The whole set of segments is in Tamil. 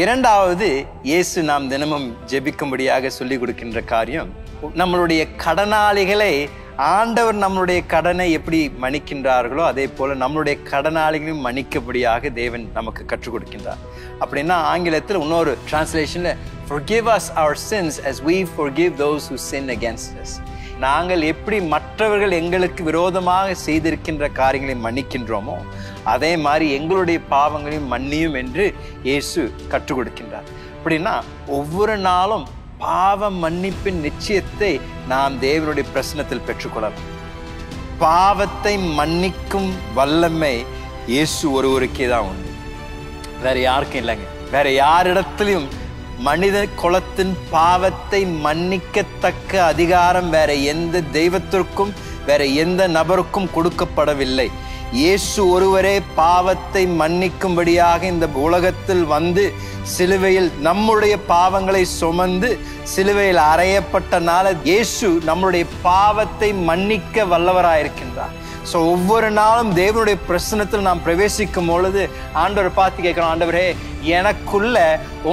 இரண்டாவது, இயேசு நாம் தினமும் ஜெபிக்கும்படியாக சொல்லிக் கொடுக்கின்ற காரியம், நம்மளுடைய கடனாளிகளை ஆண்டவர் நம்மளுடைய கடனை எப்படி மன்னிக்கின்றார்களோ அதே போல நம்மளுடைய கடனாளிகளையும் மன்னிக்கபடியாக தேவன் நமக்கு கற்றுக் கொடுக்கின்றார். அப்படின்னா ஆங்கிலத்தில் இன்னொரு டிரான்ஸ்லேஷன்ல forgive us our sins as we forgive those who sin against us. நாங்கள் எப்படி மற்றவர்கள் எங்களுக்கு விரோதமாக செய்திருக்கின்ற காரியங்களை மன்னிக்கின்றோமோ அதே மாதிரி எங்களுடைய பாவங்களையும் மன்னியும் என்று இயேசு கற்றுக் கொடுக்கின்றார். அப்படின்னா ஒவ்வொரு நாளும் பாவ மன்னிப்பின் நிச்சயத்தை நாம் தேவனுடைய பிரசன்னத்தில் பெற்றுக்கொள்ளலாம். பாவத்தை மன்னிக்கும் வல்லமை இயேசு ஒருவருக்கே தான் உண்டு, வேற யாருக்கும் இல்லைங்க. வேற யாரிடத்திலும் மனித குலத்தின் பாவத்தை மன்னிக்கத்தக்க அதிகாரம் வேற எந்த தெய்வத்திற்கும் வேற எந்த நபருக்கும் கொடுக்கப்படவில்லை. இயேசு ஒருவரே பாவத்தை மன்னிக்கும்படியாக இந்த உலகத்தில் வந்து சிலுவையில் நம்முடைய பாவங்களை சுமந்து சிலுவையில் அறையப்பட்டனால இயேசு நம்முடைய பாவத்தை மன்னிக்க வல்லவராயிருக்கின்றார். ஸோ ஒவ்வொரு நாளும் தேவனுடைய பிரசன்னத்தில் நாம் பிரவேசிக்கும் பொழுது ஆண்டவர் பார்த்து கேட்கிறோம், ஆண்டவரே எனக்குள்ள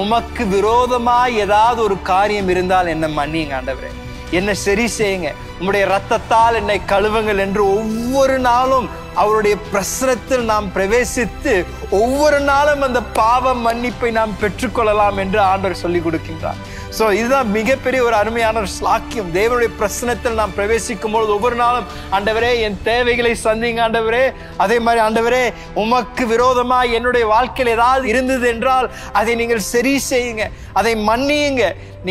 உமக்கு விரோதமாய் ஏதாவது ஒரு காரியம் இருந்தால் என்னை மன்னியுங்க ஆண்டவரே, என்னை சரி செய்யுங்க, உம்முடைய இரத்தத்தால் என்னை கழுவுங்கள் என்று ஒவ்வொரு நாளும் அவருடைய பிரசன்னத்தில் நாம் பிரவேசித்து ஒவ்வொரு நாளும் அந்த பாவ மன்னிப்பை நாம் பெற்றுக்கொள்ளலாம் என்று ஆண்டவர் சொல்லிக் கொடுக்கின்றார். ஸோ இதுதான் மிகப்பெரிய ஒரு அருமையான ஒரு ஸ்லாக்கியம். தேவனுடைய பிரசன்னத்தில் நாம் பிரவேசிக்கும் பொழுது ஒவ்வொரு நாளும் ஆண்டவரே என் தேவைகளை சந்திங்க ஆண்டவரே, அதே மாதிரி ஆண்டவரே உமக்கு விரோதமாக என்னுடைய வாழ்க்கையில் ஏதாவது இருந்தது என்றால் அதை நீங்கள் சரி செய்யுங்க, அதை மன்னியுங்க,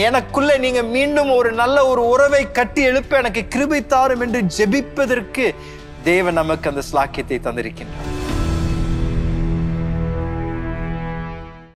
எனக்குள்ள நீங்க மீண்டும் ஒரு நல்ல ஒரு உறவை கட்டி எழுப்ப எனக்கு கிருபை தாரும் என்று ஜெபிப்பதற்கு தேவன் நமக்கு அந்த ஸ்லாக்கியத்தை தந்திருக்கின்றார்.